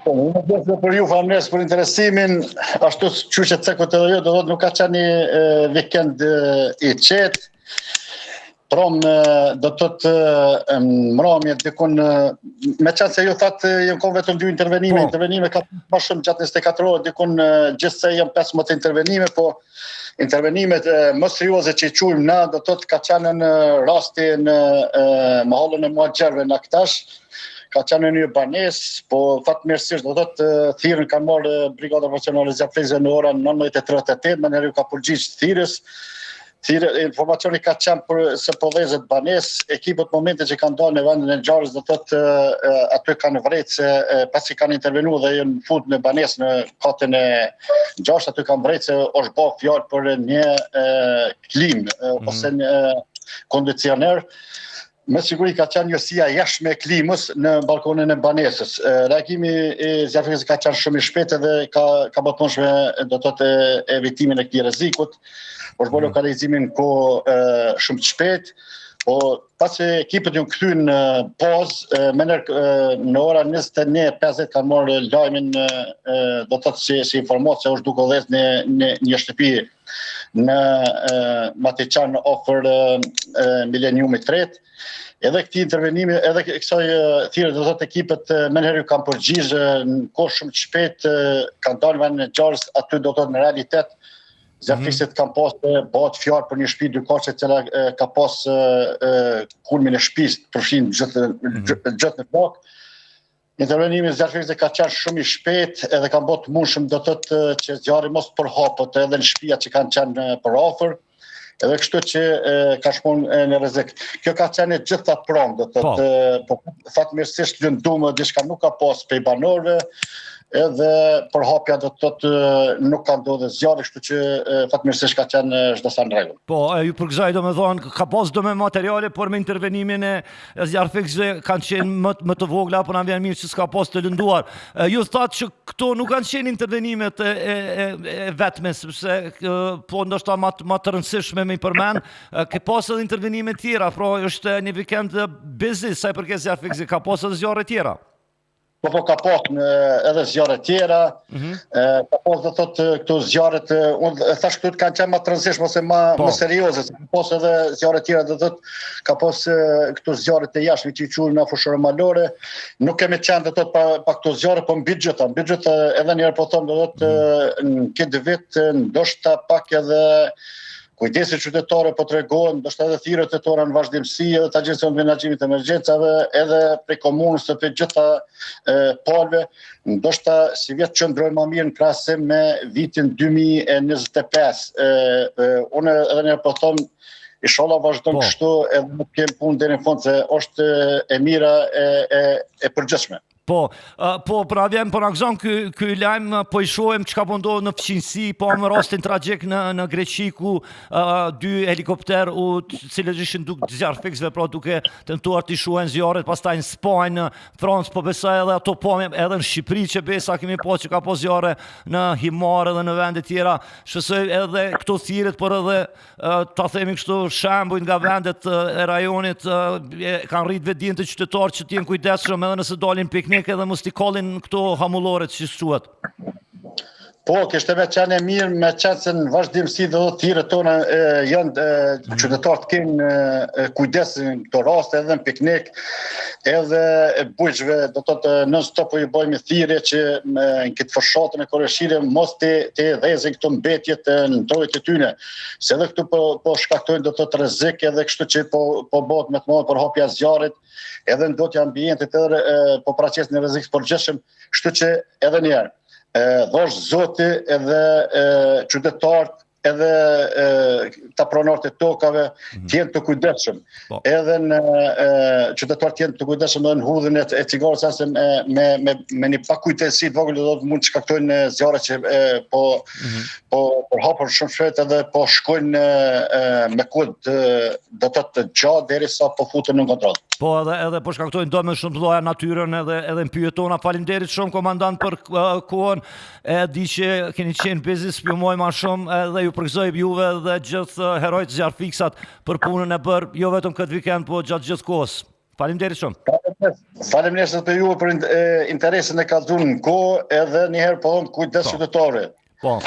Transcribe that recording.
Unë dhe për ju familjes për interesimin, ashtu që që cekot edhe ju, do nuk ka qenë një vikend i qetë, prom do të të mramje dikun, me qenë se ju thatë jem kom vetëm 2 intervenime ka ma shumë gjatë 24 orë, dikun gjithse jem 15 intervenime, po intervenimet më serioze që i qujmë na, do të ka qenë në rasti në mahallën e Muagjerve në Aktash, ka qenë një banes, po fatmirësisht do të thirrën kanë marrë Brigada Operacionale Zjarrflekse në orën 19:38, më njerë ka përgjigj thirrjes. Informacioni ka qenë për se po vëzet banes, ekipët momente që kanë dalë në vendin e ngjarjes do thotë aty kanë vrejtë se pasi kanë intervenuar dhe janë fut në banes në katën e 6, aty kanë vrejtë se është bërë fjalë për një klim ose një kondicioner. Me siguri ka qenë njësia jashtme e klimës në balkonin e banesës. Reagimi i Zjarrfleksit ka qenë shumë i shpejtë dhe ka botonshme do të thotë evitimin e këtij rrezikut. Është bërë lokalizimin shumë të shpejt, po pasi ekipët janë kthyer në pozë, në ora 21:50 kanë marrë lajmin do të thotë si informacion se është duke dhënë një shtëpi në Matiqan ofër Mileniumit 3. Edhe këti intervenimi, edhe kësaj thirrje do thotë ekipet menherë kanë përgjigj në kohë shumë të shpejtë, kanë dalë në vendin e ngjarjes, aty do thotë në realitet Zjarrfleksit kanë pas bëhet fjalë për një shtëpi dyqarshe e cila ka pas kulmin e shtëpisë përfshin gjithë në flak. Intervenimi i Zjarrfleksit ka qenë shumë i shpejtë edhe kanë bërë të mundshëm do thotë që zjarri mos përhapet edhe në shtëpia që kanë qenë për afër. Edhe kështu që ka shkon në rrezik. Kjo ka qenë gjitha pronë, do thotë, po fatmirësisht lëndumë diçka nuk ka pas prej banorëve, edhe përhapja do të thotë nuk ka ndodhur zjarri, kështu që fatmirësisht ka qenë çdo sa në rregull. Po, ju për kësaj domethënë ka pas me materiale, por me intervenimin e Zjarrfleksit kanë qenë më të vogla, por na vjen mirë që s'ka pas të lënduar. Ju thatë që këto nuk kanë qenë intervenimet e vetme, sepse po ndoshta më të rëndësishme me i përmend, ka pas edhe intervenime tjera, pra është një vikend busy sa i përket Zjarrfleksit, ka pas edhe zjarre tjera. Po ka pas edhe zjarre tjera, ka pas do thotë këto zjarret, unë thash këtu kanë qenë më të rëndësishme ose më serioze, ka pas edhe zjarre tjera, do thotë ka pas këto zjarret e jashtme që i quajmë na fushore malore, nuk kemi qenë do thotë pa këto zjarre, po mbi gjitha edhe një herë po them do thotë në këtë vit ndoshta pak edhe kujdesi qytetare po tregohen, ndoshta edhe thirrjet e tona në vazhdimsi, edhe të Agjencion të Menaxhimit të Emergjencave, edhe prej komunës të gjitha palëve, ndoshta si vjet qëndrojnë më mirë në krahasim me vitin 2025. Unë edhe një po them, inshallah vazhdojmë kështu, edhe nuk kem punë deri në fund se është e mira e përgjithshme. Po, pra vjen po na gëzon ky lajm, po i shohim çka po ndodh në fqinjsi, po në rastin tragjik në Greqi ku 2 helikopter cilët ishin duke Zjarrfleksve, pra duke tentuar të shohin zjarret, pastaj në Spanjë, në Francë, po besoj edhe ato po edhe në Shqipëri që besa kemi pa që ka po zjarre në Himar edhe në vende tjera. Shpresoj edhe këto thirrjet, por edhe ta themi kështu shembuj nga vendet e rajonit kanë rrit vetdijen të qytetarët që të jenë kujdesshëm edhe nëse dalin piknik edhe mos t'i kallin këto hamulloret që thuhet. Po, kishte me qenë e mirë, me qenë se në vazhdimsi dhe thirrjet tona janë qytetarët kenë kujdes në këto raste, edhe në piknik, edhe bujqve, do të thotë non stop po i bëjmë thirrje që në këtë fshatën e Koreshire mos të dhezin këto mbetjet në ndrojet e tyre. Se edhe këtu po shkaktojnë do të thotë rrezik, edhe kështu që po bëhet më të madhe për hapja e zjarrit, edhe ndotja e ambientit, edhe po paraqitet në rrezik përgjithshëm, kështu që edhe një herë dhosh Zoti edhe qytetarët edhe ta pronarët e tokave t'jenë të kujdesshëm. Edhe në qytetarët t'jenë të kujdesshëm edhe në hudhën e cigares, se me një pakujdesi të vogël do të mund të shkaktojnë zjarre që po përhapur shumë shpejt edhe po shkojnë me kod do të thotë gjatë derisa po futen në kontroll. Po edhe po shkaktojnë dëme shumë të mëdha natyrën edhe në pyetjet tona. Faleminderit shumë komandant për kohën. E di që keni qenë busy, spjumoj më shumë edhe ju përgëzoj juve dhe gjithë herojt Zjarrfleksat për punën e bërë jo vetëm këtë vikend, po gjatë gjithë kohës. Faleminderit shumë. Faleminderit për ju për interesin e kallzuar në kohë edhe një herë po them kujdes qytetare.